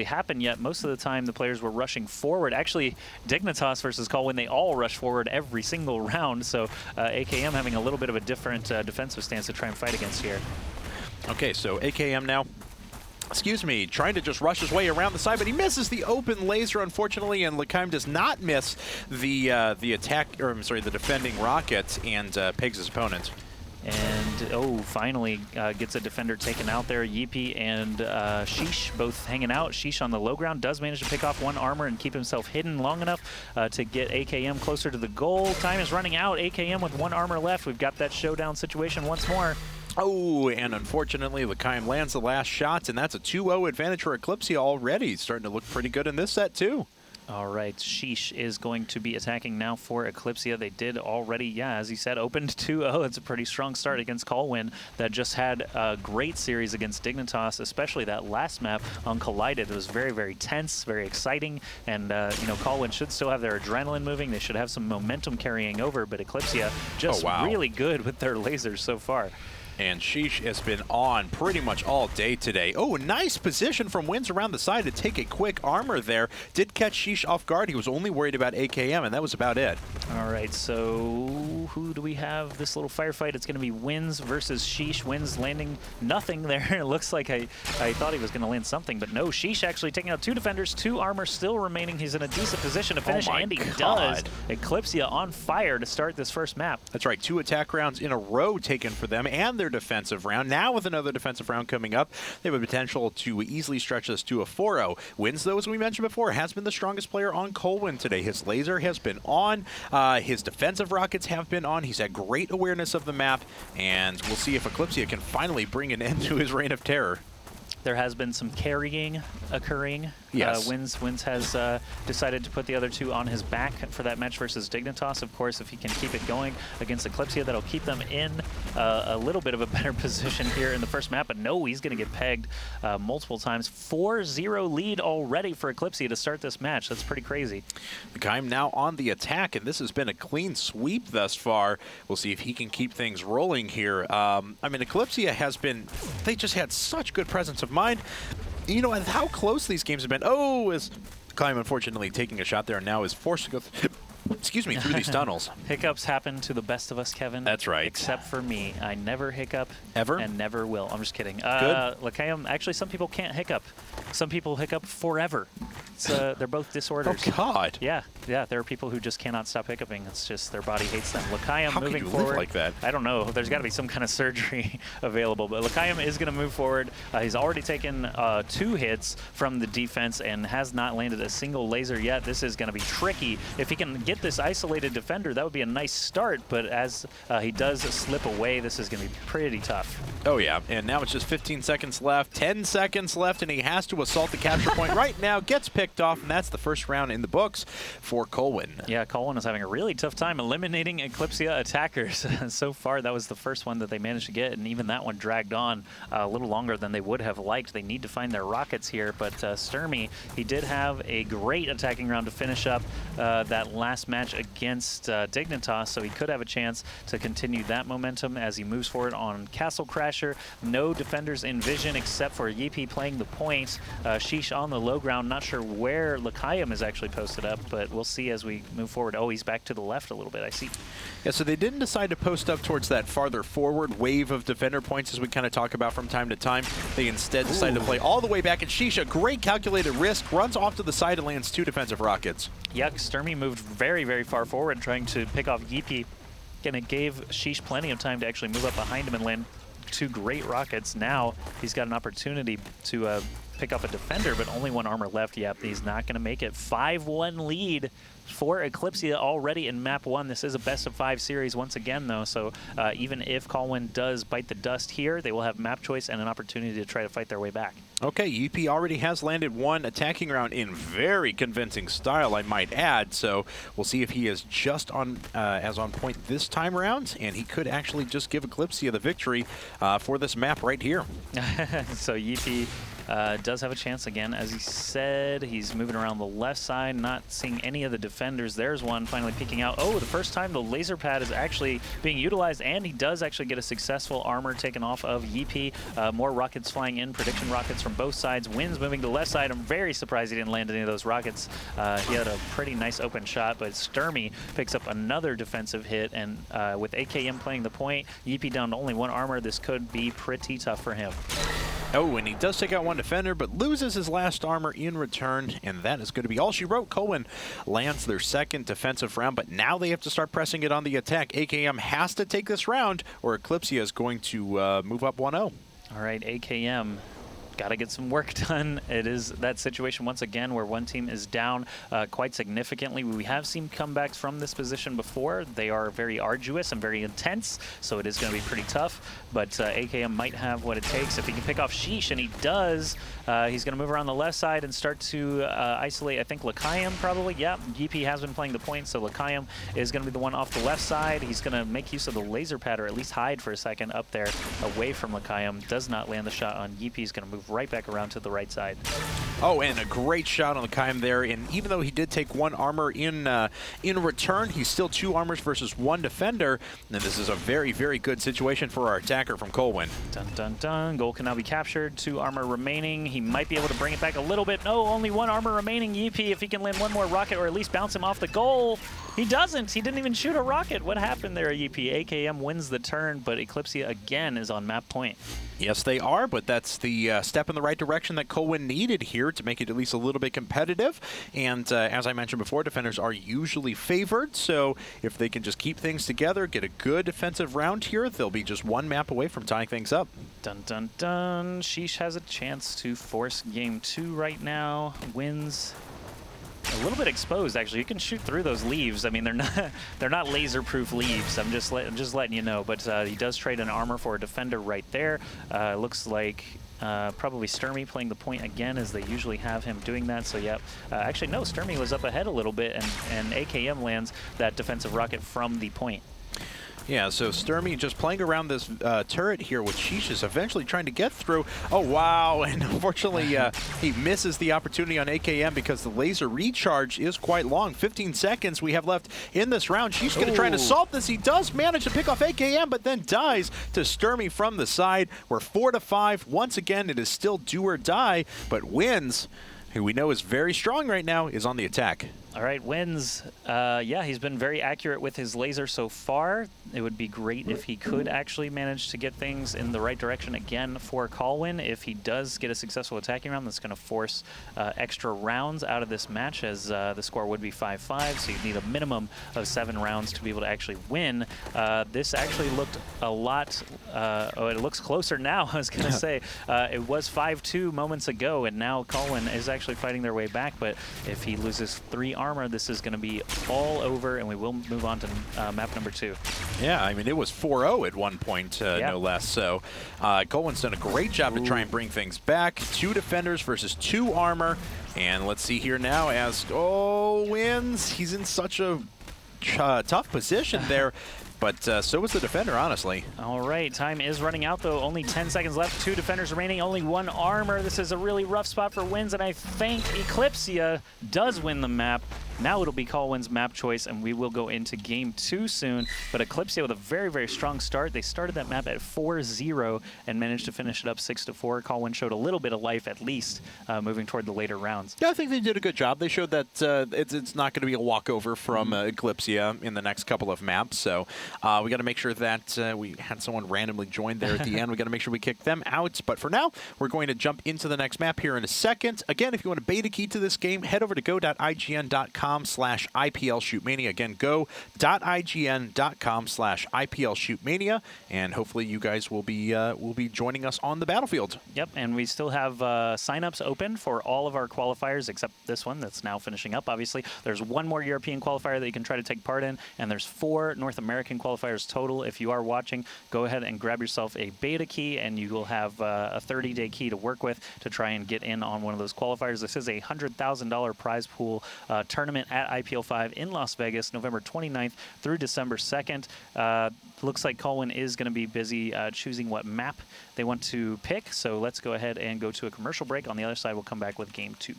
happen yet. Most of the time the players were rushing forward. Actually, Dignitas versus Colwn, they all rush forward every single round, so AKM having a little bit of a different defensive stance to try and fight against here. Okay, so AKM now, trying to just rush his way around the side, but he misses the open laser, unfortunately, and Colwn does not miss the the defending rocket and pegs his opponent. And, finally gets a defender taken out there. Yeepy and Sheesh both hanging out. Sheesh on the low ground does manage to pick off one armor and keep himself hidden long enough to get AKM closer to the goal. Time is running out. AKM with one armor left. We've got that showdown situation once more. Oh, and unfortunately, Colwn lands the last shot, and that's a 2-0 advantage for Eclypsia already. Starting to look pretty good in this set, too. All right, Sheesh is going to be attacking now for Eclypsia. They did already, as you said, opened 2-0. It's a pretty strong start against Colwn that just had a great series against Dignitas, especially that last map on Collided. It was very, very tense, very exciting, and Colwn should still have their adrenaline moving. They should have some momentum carrying over, but Eclypsia just really good with their lasers so far. And Sheesh has been on pretty much all day today. Oh, nice position from Wins around the side to take a quick armor there. Did catch Sheesh off guard. He was only worried about AKM, and that was about it. All right, so who do we have this little firefight? It's going to be Wins versus Sheesh. Wins landing nothing there. It looks like I thought he was going to land something, but no. Sheesh actually taking out two defenders, two armor still remaining. He's in a decent position to finish, and he does. Eclypsia on fire to start this first map. That's right, 2 attack rounds in a row taken for them, and their defensive round. Now with another defensive round coming up, they have a potential to easily stretch this to a 4-0. Wins, though, as we mentioned before, has been the strongest player on Colwn today. His laser has been on. His defensive rockets have been on. He's had great awareness of the map, and we'll see if Eclypsia can finally bring an end to his reign of terror. There has been some carrying occurring. Yes. Wins has decided to put the other two on his back for that match versus Dignitas. Of course, if he can keep it going against Eclypsia, that'll keep them in a little bit of a better position here in the first map. But no, he's going to get pegged multiple times. 4-0 lead already for Eclypsia to start this match. That's pretty crazy. Colwn now on the attack, and this has been a clean sweep thus far. We'll see if he can keep things rolling here. I mean, Eclypsia has been, they just had such good presence of mind. You know, and how close these games have been. Oh, is Colwn unfortunately taking a shot there and now is forced to go through these tunnels. Hiccups happen to the best of us, Kevin. That's right. Except for me. I never hiccup. Ever? And never will. I'm just kidding. Good. Colwn, actually, some people can't hiccup. Some people hiccup forever. They're both disorders. Oh, God. Yeah, there are people who just cannot stop hiccuping. It's just their body hates them. Colwn moving forward. Live like that? I don't know. There's got to be some kind of surgery available. But Colwn is going to move forward. He's already taken 2 hits from the defense and has not landed a single laser yet. This is going to be tricky. If he can get this isolated defender, that would be a nice start. But as he does slip away, this is going to be pretty tough. Oh, yeah. And now it's just 15 seconds left, 10 seconds left, and he has to assault the capture point right now. Gets picked off, and that's the first round in the books for Colwn. Yeah, Colwn is having a really tough time eliminating Eclypsia attackers. So far, that was the first one that they managed to get, and even that one dragged on a little longer than they would have liked. They need to find their rockets here, but Sturmy, he did have a great attacking round to finish up that last match against Dignitas, so he could have a chance to continue that momentum as he moves forward on Castle Crasher. No defenders in vision except for Yeepy playing the point. Sheesh on the low ground, not sure where Colwn is actually posted up, but we'll see as we move forward. Oh, he's back to the left a little bit, I see. Yeah, so they didn't decide to post up towards that farther forward wave of defender points as we kind of talk about from time to time. They instead decided to play all the way back, and Sheesh, a great calculated risk, runs off to the side and lands 2 defensive rockets. Yuck, Sturmy moved very, very far forward trying to pick off Yeepy, and it gave Sheesh plenty of time to actually move up behind him and land 2 great rockets. Now he's got an opportunity to pick up a defender, but only 1 armor left. Yep, he's not going to make it. 5-1 lead for Eclypsia already in map 1. This is a best-of-5 series once again, though, so even if Colwn does bite the dust here, they will have map choice and an opportunity to try to fight their way back. Okay, UP already has landed 1 attacking round in very convincing style, I might add, so we'll see if he is just on as on point this time around, and he could actually just give Eclypsia the victory for this map right here. So Yeepy does have a chance again. As he said, he's moving around the left side, not seeing any of the defenders. There's one finally peeking out. Oh, the first time the laser pad is actually being utilized, and he does actually get a successful armor taken off of Yeepy. More rockets flying in, prediction rockets from both sides. Wins moving to the left side. I'm very surprised he didn't land any of those rockets. He had a pretty nice open shot, but Sturmy picks up another defensive hit, and with AKM playing the point, Yeepy down to only one armor, this could be pretty tough for him. Oh, and he does take out one defender, but loses his last armor in return, and that is going to be all she wrote. Colwn lands their second defensive round, but now they have to start pressing it on the attack. AKM has to take this round, or Eclypsia is going to move up 1-0. All right, AKM. Got to get some work done. It is that situation once again where one team is down quite significantly. We have seen comebacks from this position before. They are very arduous and very intense, so it is going to be pretty tough. But AKM might have what it takes. If he can pick off Sheesh, and he does, he's going to move around the left side and start to isolate, I think, Lakayam probably. Yeah, Yeepy has been playing the point, so Lakayam is going to be the one off the left side. He's going to make use of the laser pad, or at least hide for a second up there away from Lakayam. Does not land the shot on Yeepy. He's going to move right back around to the right side. Oh, and a great shot on the Lakayam there. And even though he did take one armor in return, he's still 2 armors versus 1 defender. And this is a very, very good situation for our attacker from Colwn. Dun, dun, dun. Goal can now be captured. 2 armor remaining. He might be able to bring it back a little bit. No, only 1 armor remaining. Yeepy, if he can land one more rocket or at least bounce him off the goal. He doesn't. He didn't even shoot a rocket. What happened there, Yeepy? AKM wins the turn, but Eclypsia again is on map point. Yes, they are, but that's the step in the right direction that Colwn needed here to make it at least a little bit competitive. And as I mentioned before, defenders are usually favored, so if they can just keep things together, get a good defensive round here, they'll be just 1 map away from tying things up. Dun, dun, dun. Sheesh has a chance to force game 2 right now. Wins. A little bit exposed, actually. You can shoot through those leaves. I mean, they're not laser-proof leaves. I'm just letting you know. But he does trade an armor for a defender right there. Looks like probably Sturmy playing the point again, as they usually have him doing that. So yeah, actually no, Sturmy was up ahead a little bit, and AKM lands that defensive rocket from the point. Yeah, so Sturmy just playing around this turret here with Sheesh is eventually trying to get through. Oh, wow, and unfortunately he misses the opportunity on AKM because the laser recharge is quite long. 15 seconds we have left in this round. Sheesh going to try and assault this. He does manage to pick off AKM, but then dies to Sturmy from the side. We're 4-5. Once again, it is still do or die, but Wins, who we know is very strong right now, is on the attack. All right, Wins. Yeah, he's been very accurate with his laser so far. It would be great if he could actually manage to get things in the right direction again for Colwn. If he does get a successful attacking round, that's going to force extra rounds out of this match, as the score would be 5-5, so you'd need a minimum of 7 rounds to be able to actually win. This actually looked a lot... oh, it looks closer now, I was going to say. It was 5-2 moments ago, and now Colwn is actually fighting their way back, but if he loses 3 armor, this is going to be all over, and we will move on to map number 2. Yeah, I mean, it was 4-0 at one point, no less. So Colwyn's done a great job to try and bring things back. 2 defenders versus 2 armor. And let's see here now as, Wins. He's in such a tough position there. But so was the defender, honestly. All right, time is running out, though. Only 10 seconds left. 2 defenders remaining, only 1 armor. This is a really rough spot for Wins, and I think Eclypsia does win the map. Now it'll be Colwyn's map choice, and we will go into game 2 soon. But Eclypsia with a very, very strong start. They started that map at 4-0 and managed to finish it up 6-4. Colwyn showed a little bit of life, at least, moving toward the later rounds. Yeah, I think they did a good job. They showed that it's not going to be a walkover from Eclypsia in the next couple of maps. So we got to make sure that we had someone randomly join there at the end. We got to make sure we kick them out. But for now, we're going to jump into the next map here in a second. Again, if you want a beta key to this game, head over to go.ign.com/IPL-Shootmania. Again, go.ign.com/IPL-Shootmania, and hopefully you guys will be joining us on the battlefield. Yep, and we still have signups open for all of our qualifiers except this one that's now finishing up, obviously. There's 1 more European qualifier that you can try to take part in, and there's 4 North American qualifiers total. If you are watching, go ahead and grab yourself a beta key, and you will have a 30-day key to work with to try and get in on one of those qualifiers. This is a $100,000 prize pool tournament at IPL5 in Las Vegas, November 29th through December 2nd. Looks like Colwn is going to be busy choosing what map they want to pick, so let's go ahead and go to a commercial break. On the other side, we'll come back with Game 2.